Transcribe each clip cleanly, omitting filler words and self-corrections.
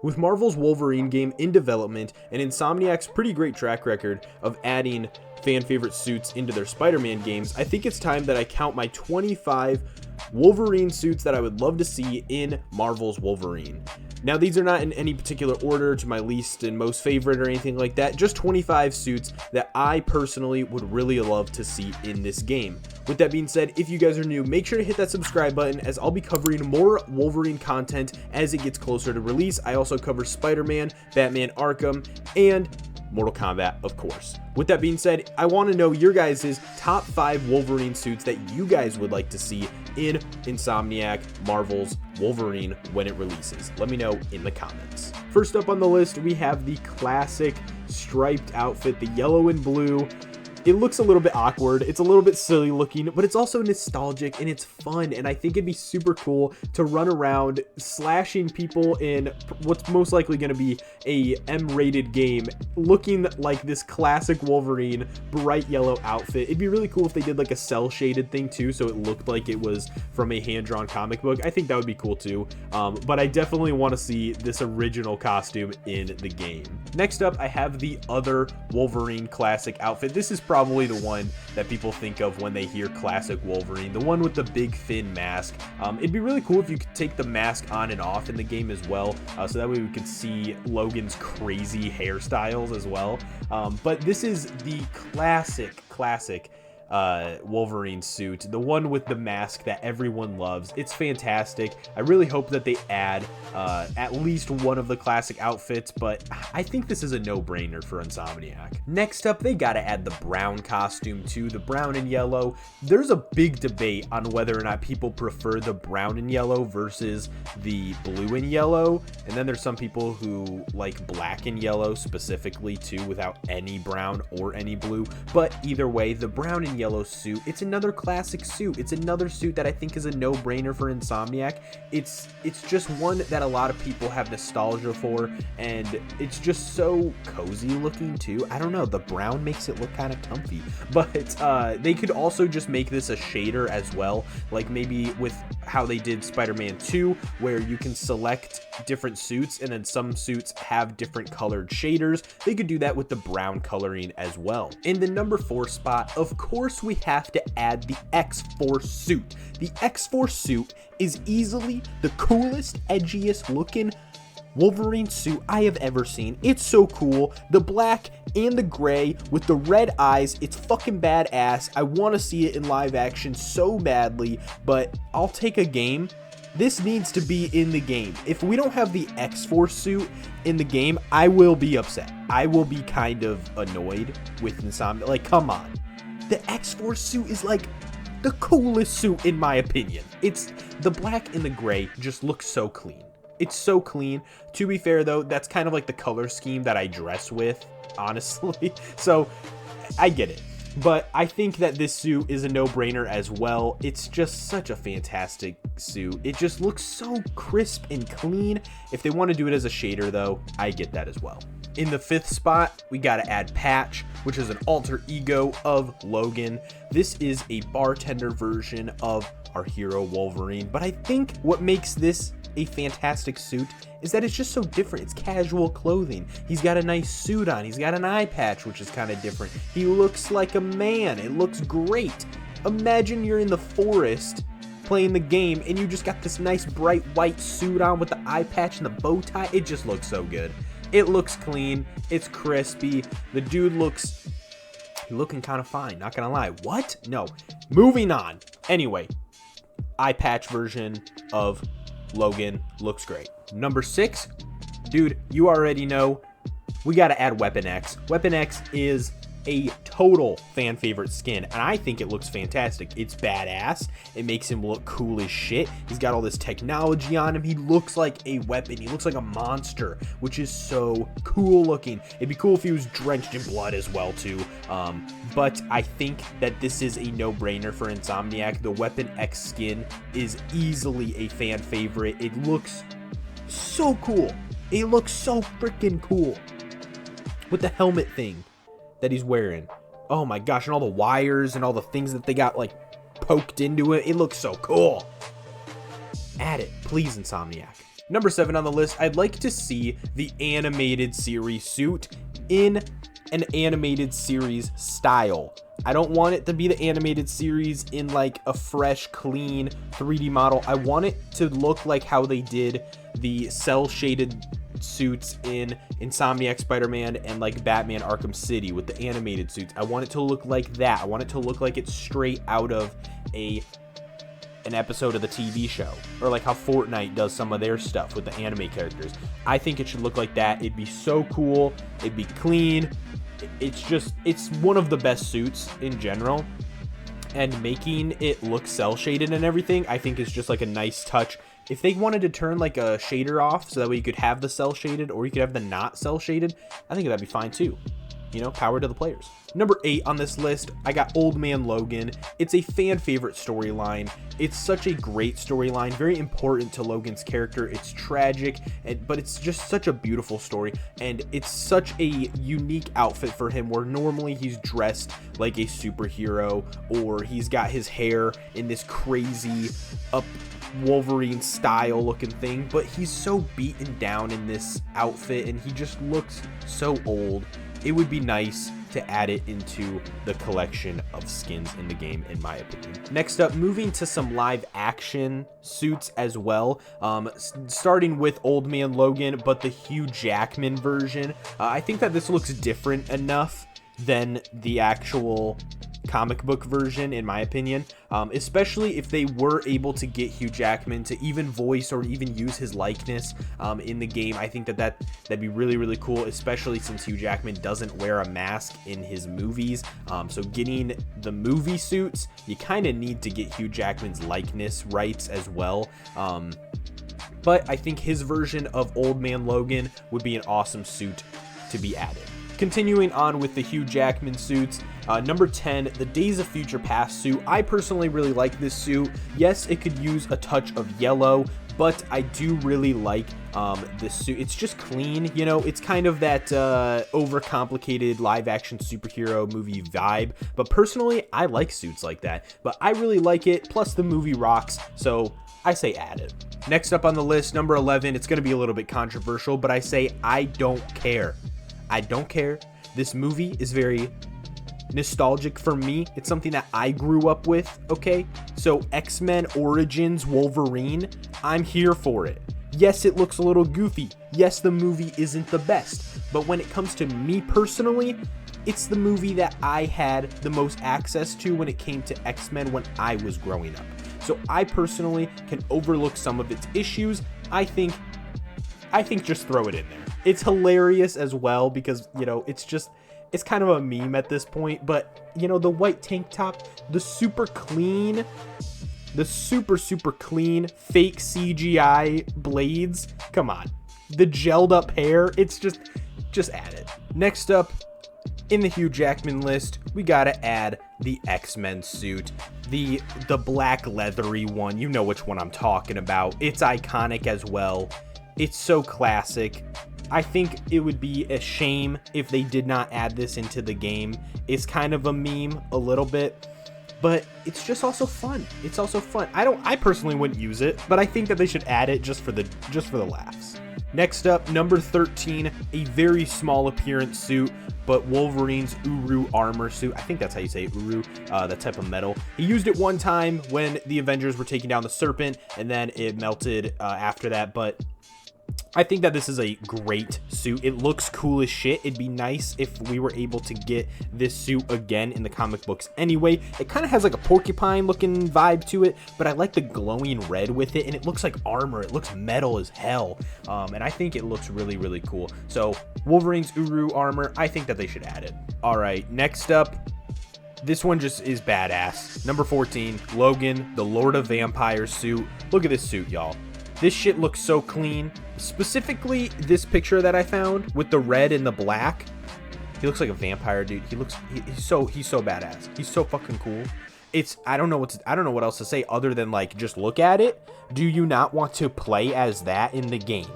With Marvel's Wolverine game in development and Insomniac's pretty great track record of adding fan favorite suits into their Spider-Man games, I think it's time that I count my 25 Wolverine suits that I would love to see in Marvel's Wolverine. Now, these are not in any particular order to my least and most favorite or anything like that, just 25 suits that I personally would really love to see in this game. With that being said, if you guys are new, make sure to hit that subscribe button, as I'll be covering more Wolverine content as it gets closer to release. I also cover Spider-Man, Batman Arkham, and Mortal Kombat, of course. With that being said, I want to know your guys' top 5 Wolverine suits that you guys would like to see in Insomniac Marvel's Wolverine when it releases. Let me know in the comments. First up on the list, we have the classic striped outfit, the yellow and blue. It looks a little bit awkward, it's a little bit silly looking, but it's also nostalgic and it's fun, and I think it'd be super cool to run around slashing people in what's most likely going to be a M-rated game looking like this classic Wolverine bright yellow outfit. It'd be really cool if they did like a cell shaded thing too, so it looked like it was from a hand-drawn comic book. I think that would be cool too, but I definitely want to see this original costume in the game. Next up, I have the other Wolverine classic outfit. This is probably the one that people think of when they hear classic Wolverine, the one with the big thin mask. It'd be really cool if you could take the mask on and off in the game as well, so that way we could see Logan's crazy hairstyles as well. But this is the classic Wolverine suit, the one with the mask that everyone loves. It's fantastic. I really hope that they add at least one of the classic outfits, but I think this is a no-brainer for Insomniac. Next up, they gotta add the brown costume too, the brown and yellow. There's a big debate on whether or not people prefer the brown and yellow versus the blue and yellow, and then there's some people who like black and yellow specifically too, without any brown or any blue. But either way, the brown and yellow suit, it's another classic suit. It's another suit that I think is a no-brainer for Insomniac. It's just one that a lot of people have nostalgia for, and it's just so cozy looking too. I don't know, the brown makes it look kind of comfy, but they could also just make this a shader as well, like maybe with how they did Spider-Man 2, where you can select different suits and then some suits have different colored shaders. They could do that with the brown coloring as well. In the number 4 spot, of course, we have to add the X-Force suit. The X-Force suit is easily the coolest, edgiest looking Wolverine suit I have ever seen. It's so cool. The black and the gray with the red eyes, it's fucking badass. I want to see it in live action so badly, but I'll take a game. This needs to be in the game. If we don't have the X-Force suit in the game, I will be upset. I will be kind of annoyed with Insomniac. Like, come on. The X-Force suit is like the coolest suit in my opinion. It's the black and the gray just looks so clean. It's so clean. To be fair though, that's kind of like the color scheme that I dress with, honestly. So I get it. But I think that this suit is a no-brainer as well. It's just such a fantastic suit. It just looks so crisp and clean. If they want to do it as a shader though, I get that as well. In the 5th spot, we gotta add Patch, which is an alter ego of Logan. This is a bartender version of our hero Wolverine, but I think what makes this a fantastic suit is that it's just so different. It's casual clothing. He's got a nice suit on. He's got an eye patch, which is kind of different. He looks like a man. It looks great. Imagine you're in the forest playing the game and you just got this nice bright white suit on with the eye patch and the bow tie. It just looks so good. It looks clean. It's crispy. The dude looking kind of fine, not gonna lie. What? No. Moving on. Anyway, eye patch version of Logan looks great. Number 6, dude, you already know, we gotta add Weapon X. Weapon X is a total fan favorite skin, and I think it looks fantastic. It's badass. It makes him look cool as shit. He's got all this technology on him. He looks like a weapon. He looks like a monster, which is so cool looking. It'd be cool if he was drenched in blood as well too. But I think that this is a no-brainer for Insomniac. The Weapon X skin is easily a fan favorite. It looks so cool. It looks so freaking cool with the helmet thing that he's wearing. Oh my gosh, and all the wires and all the things that they got like poked into it. It looks so cool. Add it, please, Insomniac. Number 7 on the list, I'd like to see the animated series suit in an animated series style. I don't want it to be the animated series in like a fresh, clean 3D model. I want it to look like how they did the cell shaded suits in Insomniac Spider-Man and like Batman Arkham City with the animated suits. I want it to look like that. I want it to look like it's straight out of an episode of the TV show, or like how Fortnite does some of their stuff with the anime characters. I think it should look like that. It'd be so cool. It'd be clean. It's one of the best suits in general, and making it look cell shaded and everything, I think is just like a nice touch. If they wanted to turn like a shader off so that way you could have the cell shaded or you could have the not cell shaded, I think that'd be fine too. You know, power to the players. Number 8 on this list, I got Old Man Logan. It's a fan favorite storyline. It's such a great storyline, very important to Logan's character. It's tragic, but it's just such a beautiful story, and it's such a unique outfit for him where normally he's dressed like a superhero, or he's got his hair in this crazy up Wolverine style looking thing, but he's so beaten down in this outfit and he just looks so old. It would be nice to add it into the collection of skins in the game, in my opinion. Next up, moving to some live action suits as well, starting with Old Man Logan, but the Hugh Jackman version. I think that this looks different enough than the actual comic book version, in my opinion, especially if they were able to get Hugh Jackman to even voice or even use his likeness in the game. I think that'd be really, really cool, especially since Hugh Jackman doesn't wear a mask in his movies. So getting the movie suits, you kind of need to get Hugh Jackman's likeness rights as well. But I think his version of Old Man Logan would be an awesome suit to be added. Continuing on with the Hugh Jackman suits, number 10, the Days of Future Past suit. I personally really like this suit. Yes, it could use a touch of yellow, but I do really like this suit. It's just clean, you know, it's kind of that overcomplicated live action superhero movie vibe, but personally, I like suits like that, but I really like it, plus the movie rocks, so I say add it. Next up on the list, number 11, it's going to be a little bit controversial, but I say I don't care. I don't care. This movie is very nostalgic for me. It's something that I grew up with, okay? So X-Men Origins Wolverine, I'm here for it. Yes, it looks a little goofy. Yes, the movie isn't the best. But when it comes to me personally, it's the movie that I had the most access to when it came to X-Men when I was growing up. So I personally can overlook some of its issues. I think just throw it in there. It's hilarious as well because, you know, it's kind of a meme at this point, but, you know, the white tank top, the super clean fake CGI blades, come on. The gelled up hair, it's just add it. Next up, in the Hugh Jackman list, we gotta add the X-Men suit. The black leathery one, you know which one I'm talking about. It's iconic as well. It's so classic. I think it would be a shame if they did not add this into the game. It's kind of a meme a little bit, but it's just also fun. It's also fun. I personally wouldn't use it, but I think that they should add it just for the laughs. Next up, number 13, a very small appearance suit, but Wolverine's Uru armor suit. I think that's how you say it, Uru, that type of metal. He used it one time when the Avengers were taking down the Serpent, and then it melted after that, but I think that this is a great suit. It looks cool as shit. It'd be nice if we were able to get this suit again in the comic books anyway. It kind of has like a porcupine looking vibe to it, but I like the glowing red with it, and it looks like armor. It looks metal as hell, and I think it looks really, really cool. So Wolverine's Uru armor, I think that they should add it. All right, next up, this one just is badass. Number 14, Logan, the Lord of Vampires suit. Look at this suit, y'all. This shit looks so clean. Specifically, this picture that I found with the red and the black. He looks like a vampire, dude. He's so badass. He's so fucking cool. I don't know what else to say other than like just look at it. Do you not want to play as that in the game?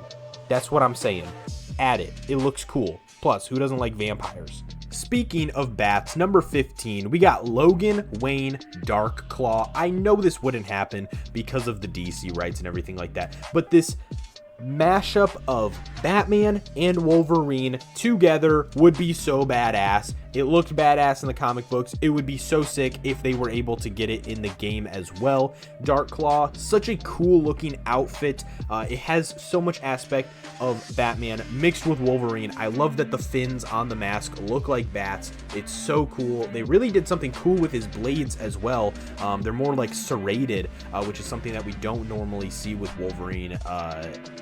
That's what I'm saying. Add it. It looks cool. Plus, who doesn't like vampires? Speaking of bats, number 15, we got Logan Wayne Darkclaw. I know this wouldn't happen because of the DC rights and everything like that, but this mashup of Batman and Wolverine together would be so badass. It looked badass in the comic books. It would be so sick if they were able to get it in the game as well. Dark Claw, such a cool looking outfit. It has so much aspect of Batman mixed with Wolverine. I love that the fins on the mask look like bats. It's so cool. They really did something cool with his blades as well. They're more like serrated, which is something that we don't normally see with Wolverine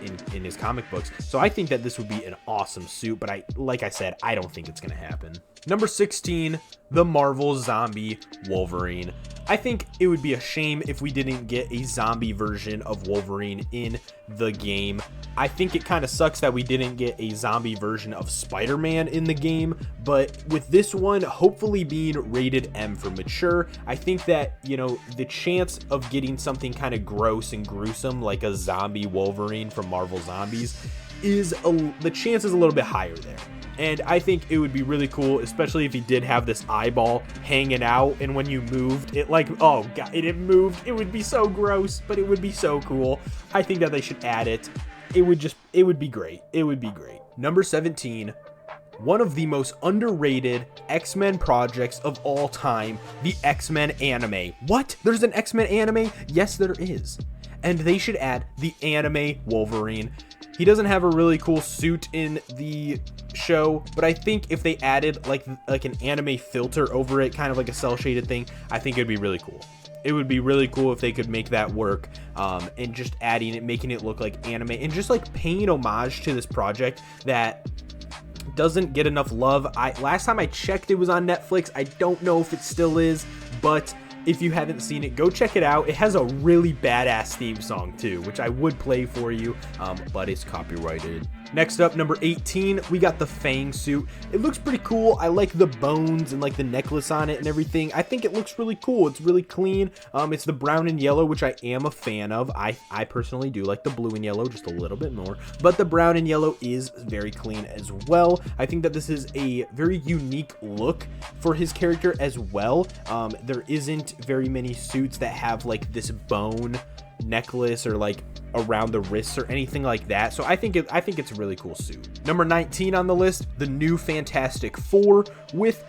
in his comic books. So I think that this would be an awesome suit, but like I said, I don't think it's gonna happen. Number 16, the Marvel Zombie Wolverine. I think it would be a shame if we didn't get a zombie version of Wolverine in the game. I think it kind of sucks that we didn't get a zombie version of Spider-Man in the game, but with this one hopefully being rated M for mature, I think that, you know, the chance of getting something kind of gross and gruesome like a zombie Wolverine from Marvel Zombies the chance is a little bit higher there. And I think it would be really cool, especially if he did have this eyeball hanging out, and when you moved, it like, oh god, it moved. It would be so gross, but it would be so cool. I think that they should add it. It would be great. It would be great. Number 17, one of the most underrated X-Men projects of all time, the X-Men anime. What? There's an X-Men anime? Yes, there is. And they should add the anime Wolverine. He doesn't have a really cool suit in the show, but I think if they added like an anime filter over it, kind of like a cell shaded thing, I think it'd be really cool. It would be really cool if they could make that work, and just adding it, making it look like anime, and just like paying homage to this project that doesn't get enough love. Last time I checked, it was on Netflix. I don't know if it still is, but if you haven't seen it, go check it out. It has a really badass theme song too, which I would play for you, but it's copyrighted. Next up, number 18, we got the Fang suit. It looks pretty cool. I like the bones and like the necklace on it and everything. I think it looks really cool. It's really clean. It's the brown and yellow, which I am a fan of. I personally do like the blue and yellow just a little bit more, but the brown and yellow is very clean as well. I think that this is a very unique look for his character as well. There isn't very many suits that have like this bone necklace or like around the wrists or anything like that, so I think it's a really cool suit. Number 19 on the list, the new Fantastic Four with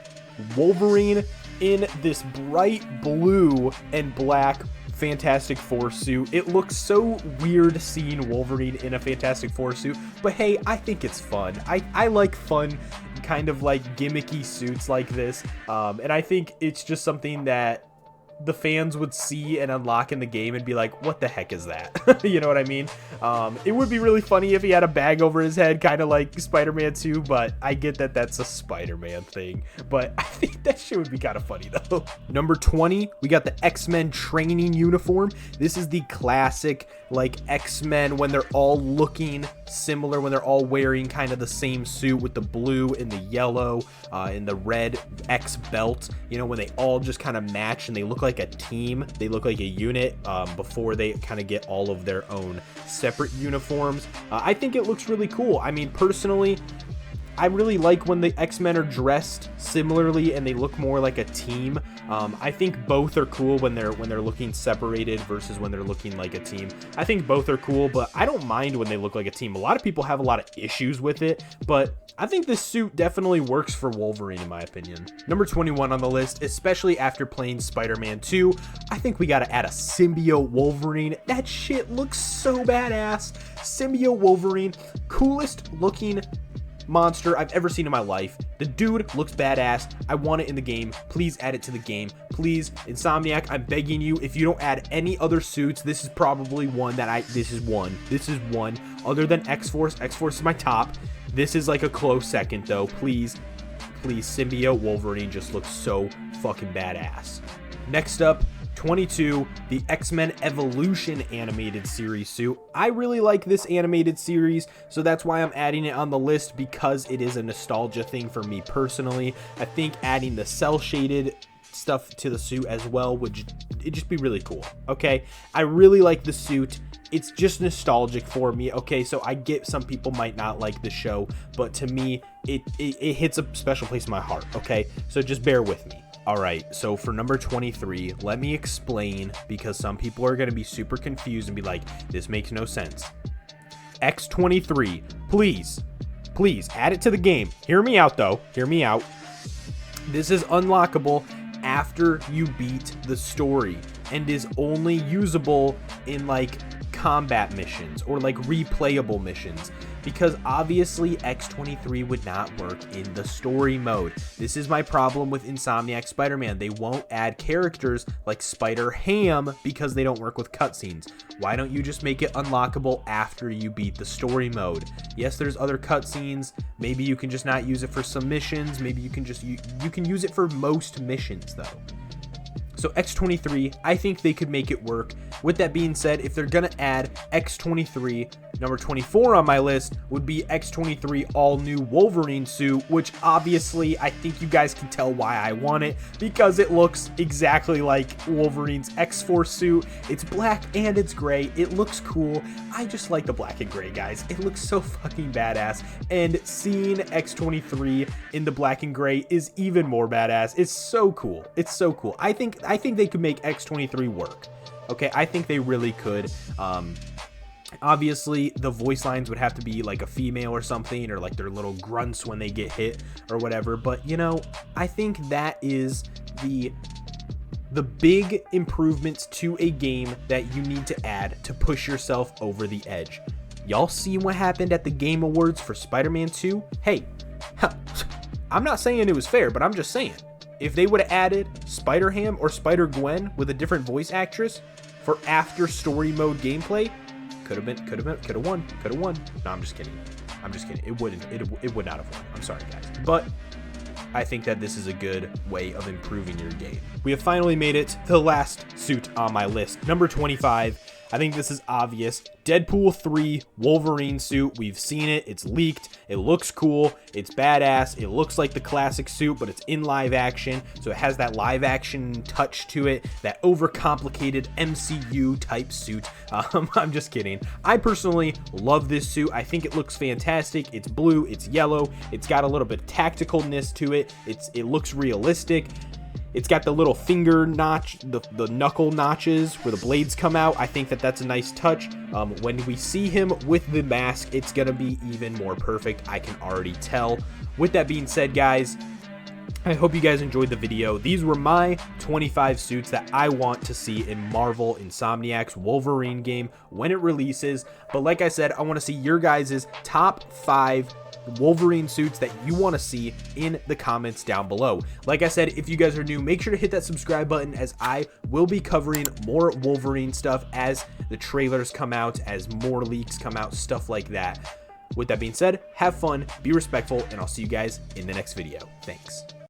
Wolverine in this bright blue and black Fantastic Four suit. It looks so weird seeing Wolverine in a Fantastic Four suit, but hey, I think it's fun. I like fun kind of like gimmicky suits like this, and I think it's just something that the fans would see and unlock in the game and be like, what the heck is that? You know what I mean? It would be really funny if he had a bag over his head, kind of like Spider-Man 2, but I get that that's a Spider-Man thing, but I think that shit would be kind of funny though. Number 20, we got the X-Men training uniform. This is the classic like X-Men when they're all looking similar, when they're all wearing kind of the same suit with the blue and the yellow and the red X belt, you know, when they all just kind of match and they look like a team, they look like a unit before they kind of get all of their own separate uniforms. I think it looks really cool. I mean, personally, I really like when the X-Men are dressed similarly and they look more like a team. I think both are cool when they're looking separated versus when they're looking like a team. I think both are cool, but I don't mind when they look like a team. A lot of people have a lot of issues with it, but I think this suit definitely works for Wolverine in my opinion. Number 21 on the list, especially after playing Spider-Man 2, I think we gotta add a symbiote Wolverine. That shit looks so badass. Symbiote Wolverine, coolest looking monster I've ever seen in my life. The dude looks badass. I want it in the game. Please add it to the game. Please, Insomniac, I'm begging you, if you don't add any other suits, this is probably one that this is one other than X-Force. X-Force is my top. This is like a close second though. Please, symbiote Wolverine just looks so fucking badass. Next up, 22, the X-Men Evolution animated series suit. I really like this animated series, so that's why I'm adding it on the list, because it is a nostalgia thing for me personally. I think adding the cell shaded stuff to the suit as well would just be really cool. Okay, I really like the suit. It's just nostalgic for me. Okay, so I get some people might not like the show, but to me it hits a special place in my heart. Okay, so just bear with me. All right, so for number 23, let me explain, because some people are going to be super confused and be like, this makes no sense. X23, please add it to the game. Hear me out though. Hear me out. This is unlockable after you beat the story and is only usable in like combat missions or like replayable missions, because obviously X23 would not work in the story mode. This is my problem with Insomniac Spider-Man. They won't add characters like Spider-Ham because they don't work with cutscenes. Why don't you just make it unlockable after you beat the story mode? Yes, there's other cutscenes. Maybe you can just not use it for some missions. Maybe you can just you can use it for most missions though. So X23, I think they could make it work. With that being said, if they're going to add X23, number 24 on my list would be X23 all new Wolverine suit, which obviously I think you guys can tell why I want it, because it looks exactly like Wolverine's X-Force suit. It's black and it's gray. It looks cool. I just like the black and gray, guys. It looks so fucking badass. And seeing X23 in the black and gray is even more badass. It's so cool. It's so cool. I think they could make X23 work. Okay, I think they really could. Obviously, the voice lines would have to be like a female or something, or like their little grunts when they get hit or whatever. But, you know, I think that is the big improvements to a game that you need to add to push yourself over the edge. Y'all see what happened at the Game Awards for Spider-Man 2? Hey, I'm not saying it was fair, but I'm just saying, if they would have added Spider-Ham or Spider-Gwen with a different voice actress for after story mode gameplay, could have won. No, I'm just kidding. It would not have won. I'm sorry, guys. But I think that this is a good way of improving your game. We have finally made it to the last suit on my list. Number 25. I think this is obvious. Deadpool 3 Wolverine suit. We've seen it. It's leaked. It looks cool. It's badass. It looks like the classic suit, but it's in live action. So it has that live action touch to it, that overcomplicated MCU type suit. I'm just kidding. I personally love this suit. I think it looks fantastic. It's blue. It's yellow. It's got a little bit of tacticalness to it. It looks realistic. It's got the little finger notch, the knuckle notches where the blades come out. I think that that's a nice touch. When we see him with the mask, it's going to be even more perfect. I can already tell. With that being said, guys, I hope you guys enjoyed the video. These were my 25 suits that I want to see in Marvel Insomniac's Wolverine game when it releases. But like I said, I want to see your guys' top 5 Wolverine suits that you want to see in the comments down below. Like I said, if you guys are new, make sure to hit that subscribe button, as I will be covering more Wolverine stuff as the trailers come out, as more leaks come out, stuff like that. With that being said, have fun, be respectful, and I'll see you guys in the next video. Thanks.